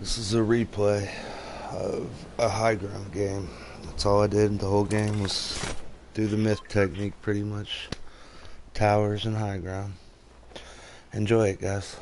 This is a replay of a high ground game. That's all I did the whole game was do the myth technique pretty much. Towers and high ground. Enjoy it, guys.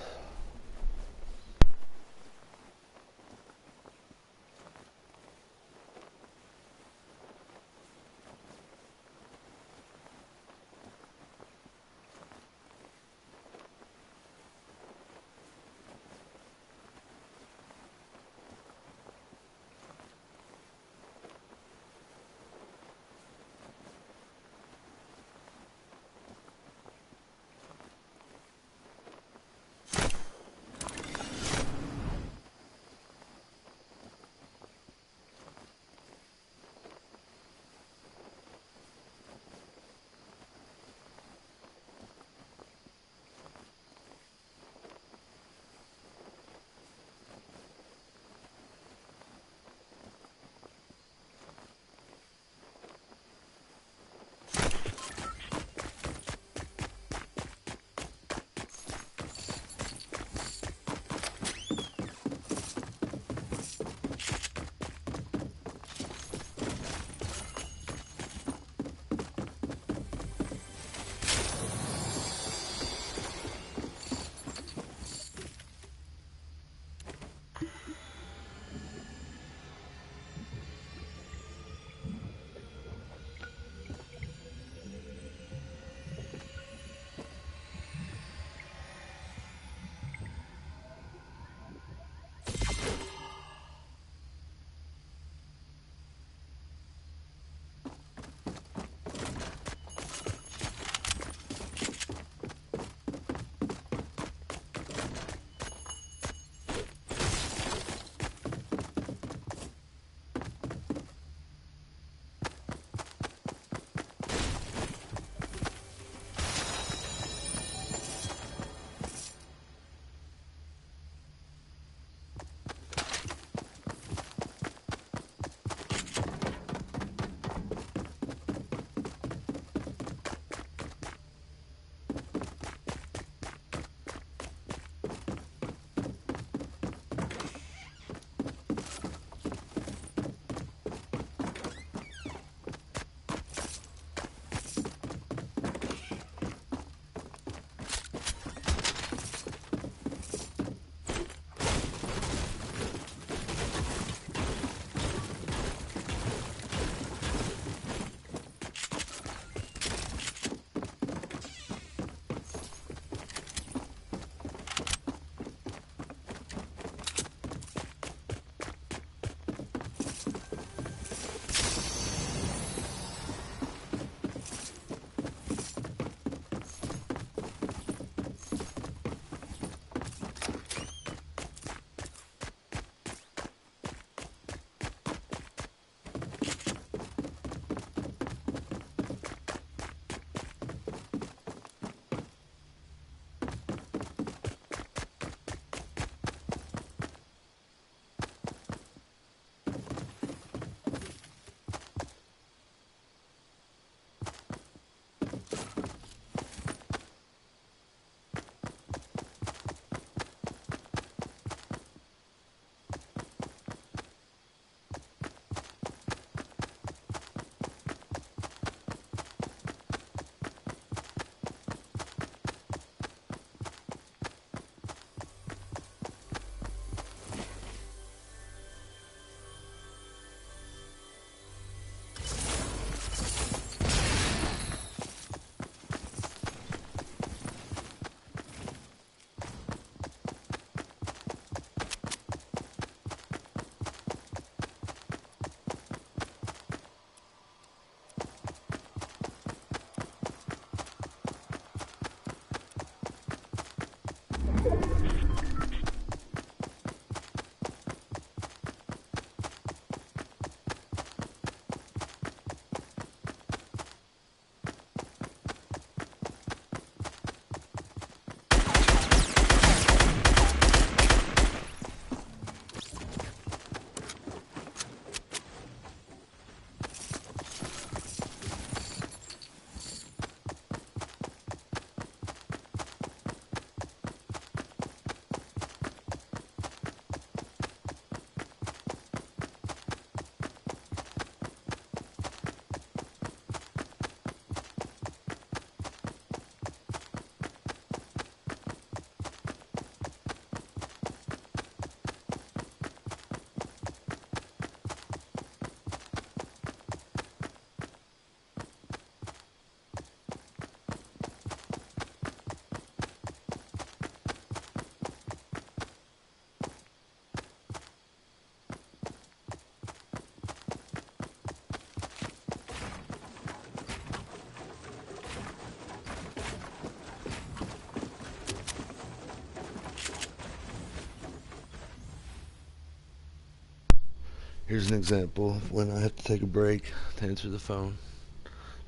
Here's an example of when I have to take a break to answer the phone,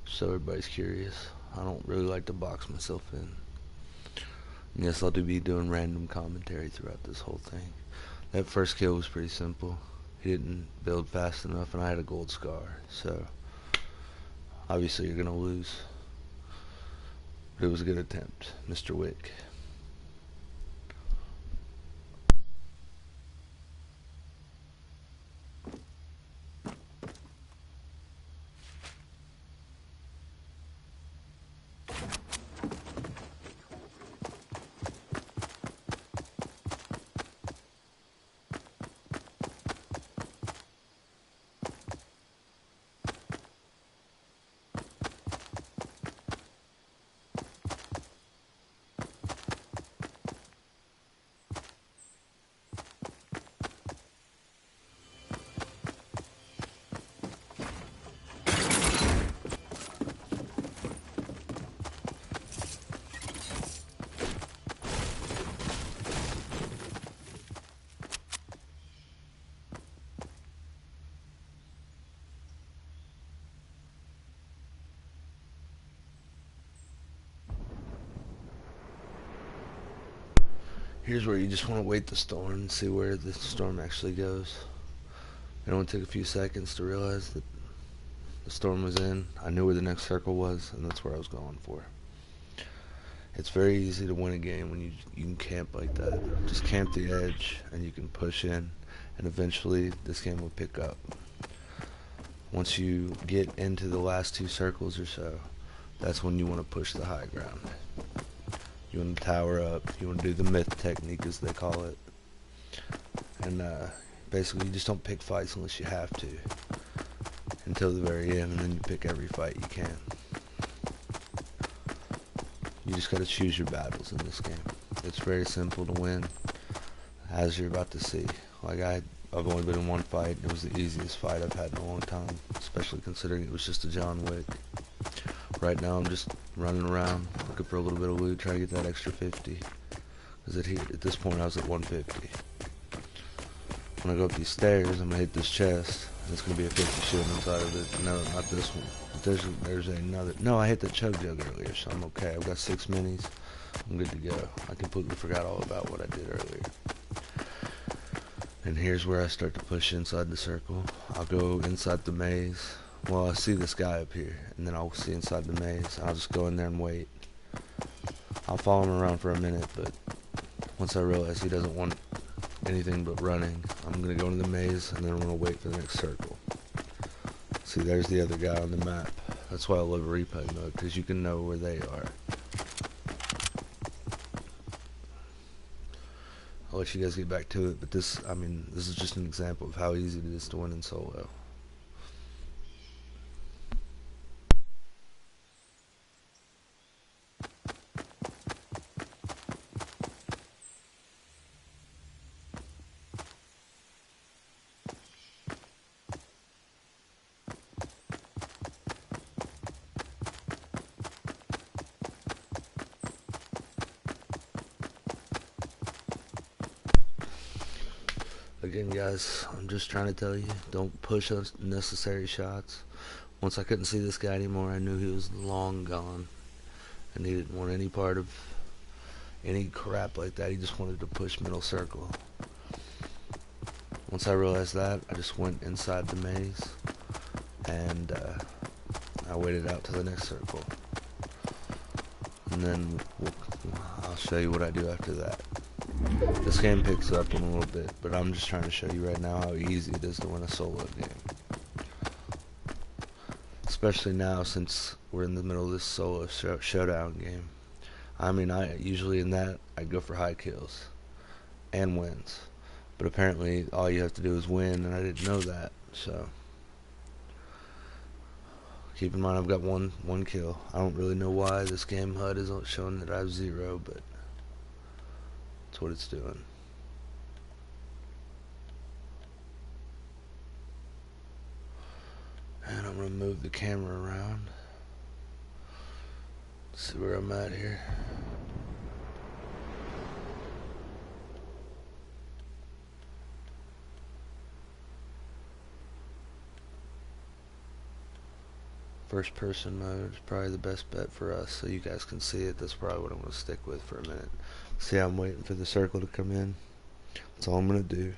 so everybody's curious. I don't really like to box myself in. And yes, I'll be doing random commentary throughout this whole thing. That first kill was pretty simple. He didn't build fast enough, and I had a gold scar, so obviously you're gonna lose. But it was a good attempt, Mr. Wick. Here's where you just want to wait the storm and see where the storm actually goes. It only took a few seconds to realize that the storm was in. I knew where the next circle was, and that's where I was going for. It's very easy to win a game when you can camp like that. Just camp the edge, and you can push in, and eventually this game will pick up. Once you get into the last two circles or so, that's when you want to push the high ground. You want to tower up. You want to do the myth technique, as they call it. And basically, you just don't pick fights unless you have to until the very end, and then you pick every fight you can. You just got to choose your battles in this game. It's very simple to win, as you're about to see. Like I've only been in one fight. It was the easiest fight I've had in a long time, especially considering it was just a John Wick. Right now I'm just running around looking for a little bit of loot, trying to get that extra 50. Because at this point I was at 150. When I go up these stairs, I'm going to hit this chest. And it's going to be a 50 shield inside of it. No, not this one. There's another. No, I hit the chug jug earlier, so I'm okay. I've got 6 minis. I'm good to go. I completely forgot all about what I did earlier. And here's where I start to push inside the circle. I'll go inside the maze. Well, I see this guy up here, and then I'll see inside the maze. I'll just go in there and wait. I'll follow him around for a minute, but once I realize he doesn't want anything but running, I'm going to go into the maze, and then I'm going to wait for the next circle. See, there's the other guy on the map. That's why I love replay mode, because you can know where they are. I'll let you guys get back to it, but this is just an example of how easy it is to win in solo. Again, guys, I'm just trying to tell you, don't push unnecessary shots. Once I couldn't see this guy anymore, I knew he was long gone, and he didn't want any part of any crap like that. He just wanted to push middle circle. Once I realized that, I just went inside the maze, and I waited out to the next circle. And then I'll show you what I do after that. This game picks up in a little bit, but I'm just trying to show you right now how easy it is to win a solo game. Especially now, since we're in the middle of this solo showdown game. I usually in that, I go for high kills and wins. But apparently, all you have to do is win, and I didn't know that, so keep in mind I've got one kill. I don't really know why this game HUD isn't showing that I have 0, but that's what it's doing. And I'm going to move the camera around. See where I'm at here. first person mode is probably the best bet for us, so you guys can see it. That's probably what I'm going to stick with for a minute. See how I'm waiting for the circle to come in? That's all I'm going to do.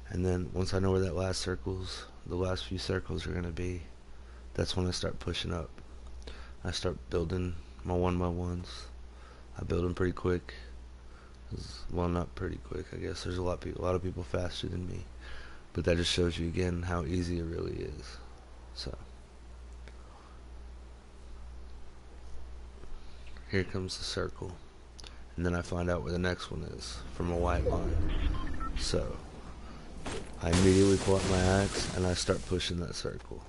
And then once I know where the last few circles are going to be, that's when I start pushing up. I start building my 1x1s. I build them pretty quick. Well, not pretty quick, I guess. There's a lot of people faster than me. But that just shows you again how easy it really is. So here comes the circle. And then I find out where the next one is from a white line. So I immediately pull out my axe and I start pushing that circle.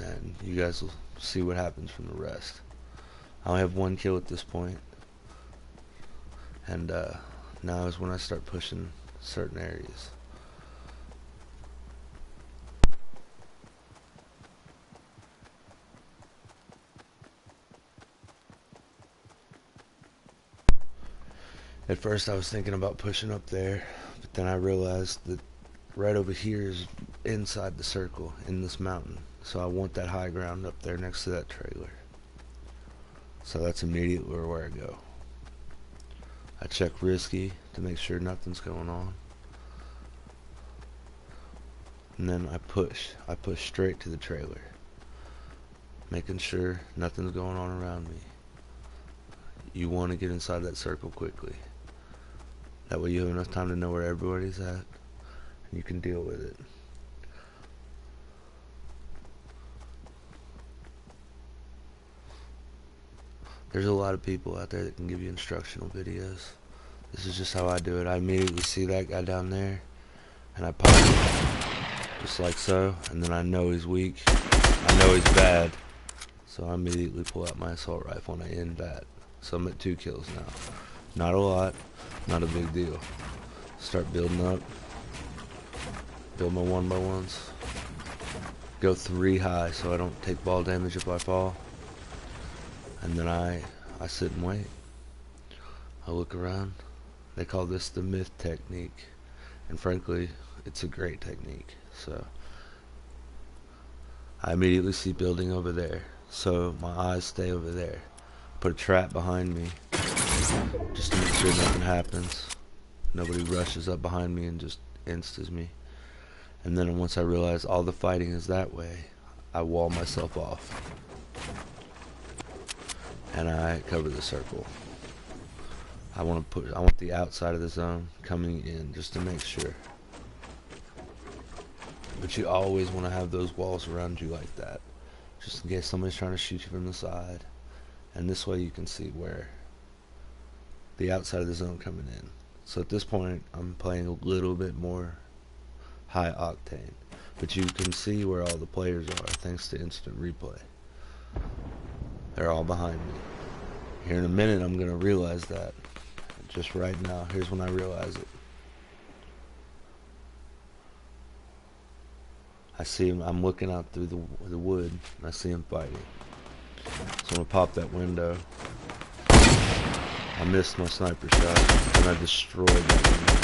And you guys will see what happens from the rest. I only have one kill at this point. And now is when I start pushing certain areas. At first I was thinking about pushing up there, but then I realized that right over here is inside the circle, in this mountain. So I want that high ground up there next to that trailer. So that's immediately where I go. I check risky to make sure nothing's going on. And then I push straight to the trailer, making sure nothing's going on around me. You want to get inside that circle quickly. That way you have enough time to know where everybody's at, and you can deal with it. There's a lot of people out there that can give you instructional videos. This is just how I do it. I immediately see that guy down there, and I pop him, just like so, and then I know he's weak. I know he's bad, so I immediately pull out my assault rifle and I end that. So I'm at 2 kills now. Not a lot, not a big deal. Start building up. Build my 1x1s. Go 3 high so I don't take ball damage if I fall. And then I sit and wait. I look around. They call this the myth technique. And frankly, it's a great technique. So I immediately see building over there. So my eyes stay over there. Put a trap behind me just to make sure nothing happens. Nobody rushes up behind me and just instas me. And then once I realize all the fighting is that way, I wall myself off. And I cover the circle. I want the outside of the zone coming in just to make sure. But you always want to have those walls around you like that, just in case somebody's trying to shoot you from the side. And this way you can see where the outside of the zone coming in. So at this point I'm playing a little bit more high octane, but you can see where all the players are thanks to instant replay. They're all behind me. Here in a minute I'm gonna realize that. Just right now, here's when I realize it. I see him. I'm looking out through the wood and I see him fighting. So I'm gonna pop that window. I missed my sniper shot and I destroyed that window.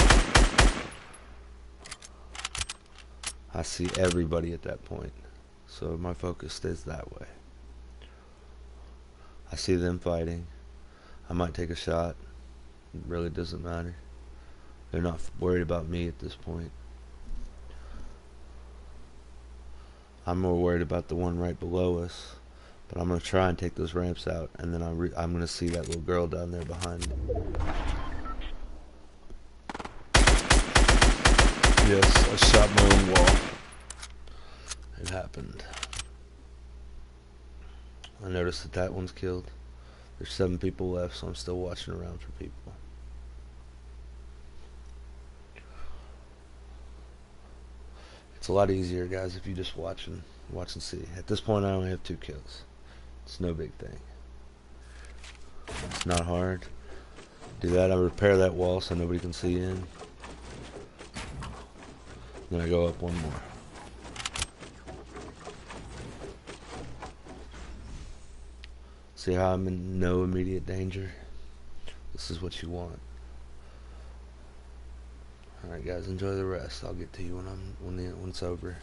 I see everybody at that point, so my focus stays that way. I see them fighting. I might take a shot. It really doesn't matter. They're not worried about me at this point. I'm more worried about the one right below us. But I'm going to try and take those ramps out, and then I'm going to see that little girl down there behind me. Yes, I shot my own wall. It happened. I noticed that one's killed. There's 7 people left, so I'm still watching around for people. It's a lot easier, guys, if you just watch and see. At this point, I only have 2 kills. It's no big thing. It's not hard. Do that. I repair that wall so nobody can see in. Then I go up one more. See how I'm in no immediate danger? This is what you want. Alright guys, enjoy the rest. I'll get to you when it's over.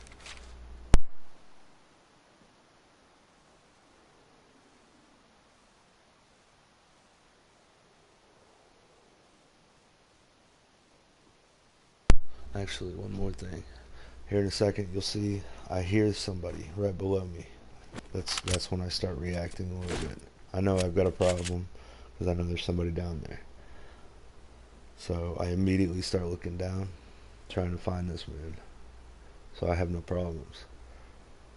Actually, one more thing. Here in a second, you'll see I hear somebody right below me. That's when I start reacting a little bit. I know I've got a problem because I know there's somebody down there. So I immediately start looking down, trying to find this man. So I have no problems.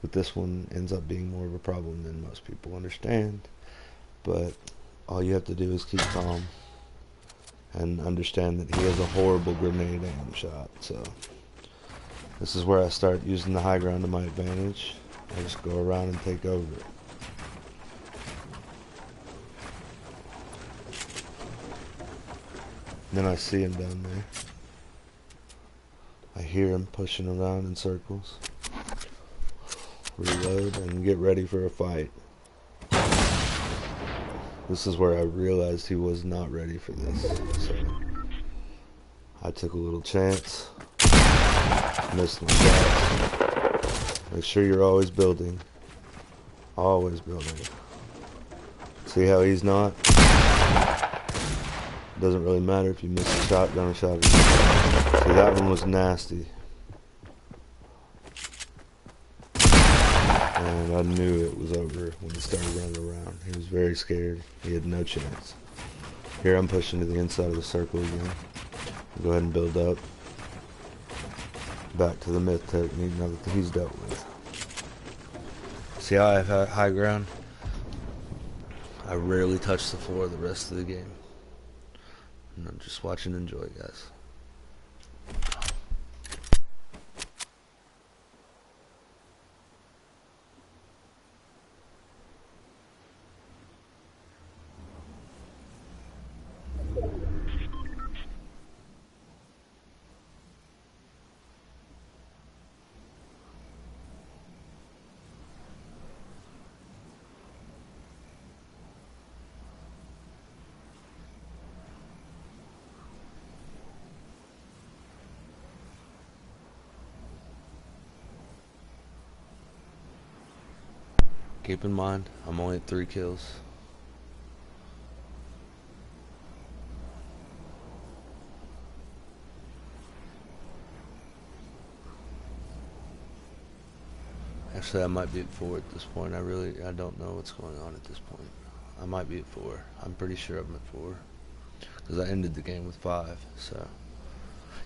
But this one ends up being more of a problem than most people understand. But all you have to do is keep calm and understand that he has a horrible grenade aim shot. So this is where I start using the high ground to my advantage. I just go around and take over. Then I see him down there. I hear him pushing around in circles. Reload and get ready for a fight. This is where I realized he was not ready for this. So I took a little chance. Missed my shot. Make sure you're always building. Always building. See how he's not? Doesn't really matter if you miss a shotgun shot. See, that one was nasty. And I knew it was over when he started running around. He was very scared. He had no chance. Here I'm pushing to the inside of the circle again. Go ahead and build up. Back to the myth technique now that he's dealt with. See how I have high ground? I rarely touch the floor the rest of the game. And I'm just watch and enjoy, guys. Keep in mind, I'm only at 3 kills. Actually, I might be at 4 at this point. I don't know what's going on at this point. I might be at 4. I'm pretty sure I'm at 4. Because I ended the game with 5, so.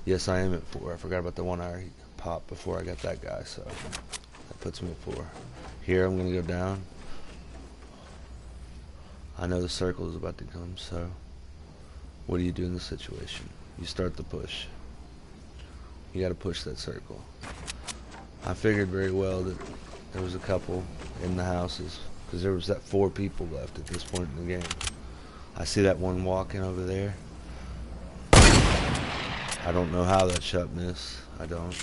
Yes, I am at 4. I forgot about the one I already popped before I got that guy, so. That puts me at 4. Here, I'm going to go down. I know the circle is about to come, so. What do you do in this situation? You start the push. You got to push that circle. I figured very well that there was a couple in the houses because there was that 4 people left at this point in the game. I see that one walking over there. I don't know how that shot missed. I don't,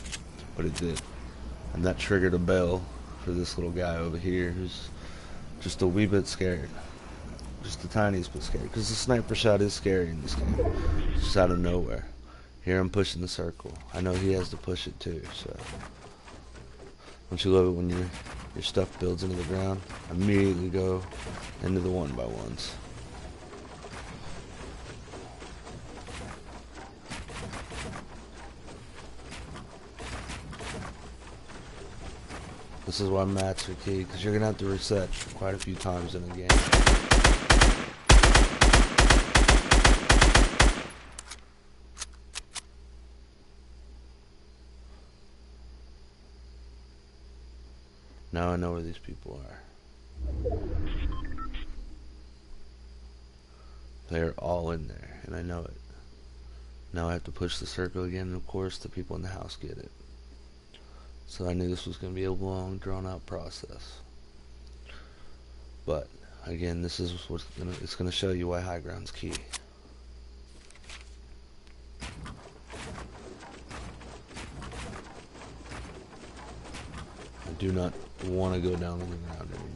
but it did. And that triggered a bell for this little guy over here who's just a wee bit scared. Just the tiniest bit scared. Because the sniper shot is scary in this game. Just out of nowhere. Here I'm pushing the circle. I know he has to push it too, so. Don't you love it when your stuff builds into the ground? Immediately go into the 1x1s. This is why mats are key, because you're going to have to reset quite a few times in a game. Now I know where these people are. They're all in there, and I know it. Now I have to push the circle again, and of course the people in the house get it. So I knew this was going to be a long, drawn-out process. But, again, this is it's going to show you why high ground's key. I do not want to go down on the ground anymore.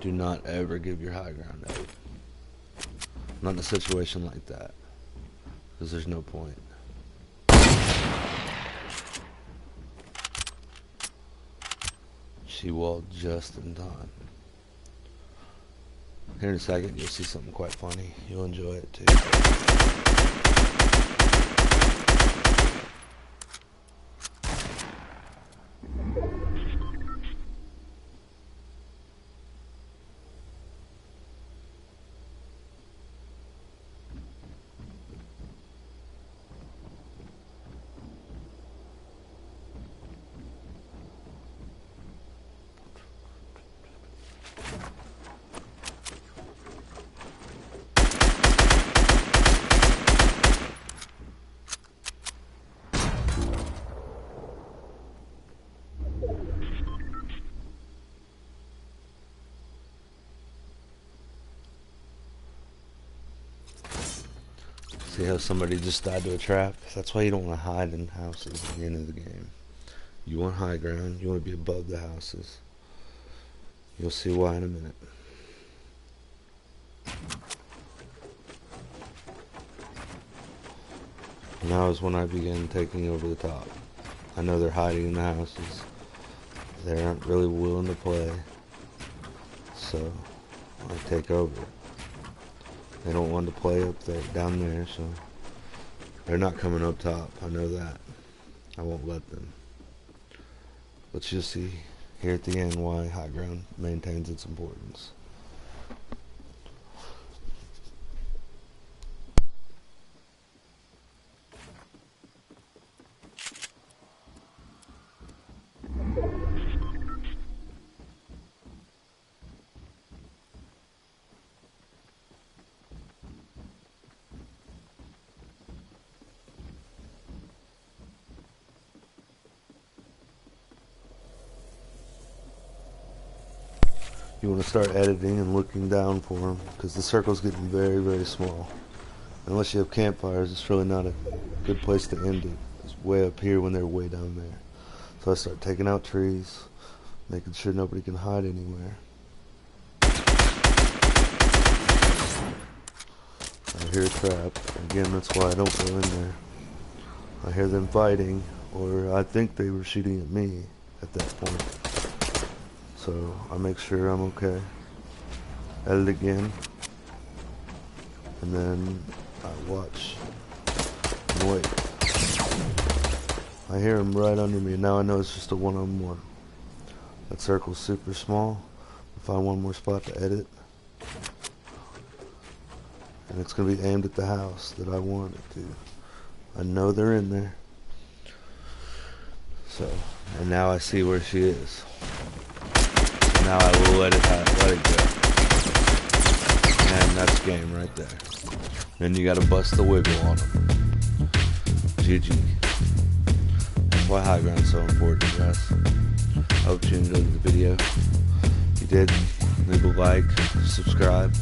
Do not ever give your high ground out. Not in a situation like that, because there's no point. She walled just in time. Here in a second, you'll see something quite funny. You'll enjoy it too. See how somebody just died to a trap? That's why you don't want to hide in houses at the end of the game. You want high ground. You want to be above the houses. You'll see why in a minute. Now is when I begin taking over the top. I know they're hiding in the houses. They aren't really willing to play. So I take over. They don't want to play up there, down there, so they're not coming up top. I know that. I won't let them. But you'll see here at the end why high ground maintains its importance. You want to start editing and looking down for them, because the circle's getting very, very small. Unless you have campfires, it's really not a good place to end it. It's way up here when they're way down there. So I start taking out trees, making sure nobody can hide anywhere. I hear a trap. Again, that's why I don't go in there. I hear them fighting, or I think they were shooting at me at that point. So I make sure I'm okay. Edit again. And then I watch and wait. I hear him right under me. Now I know it's just a one-on-one. That circle's super small. I'll find one more spot to edit. And it's going to be aimed at the house that I want it to. I know they're in there. So, and now I see where she is. Now I will let it go. And that's game right there. Then you gotta bust the wiggle on them. GG. That's why high ground's so important, guys. I hope you enjoyed the video. If you did, leave a like, subscribe.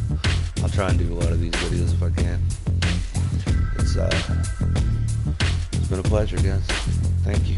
I'll try and do a lot of these videos if I can. It's been a pleasure, guys. Thank you.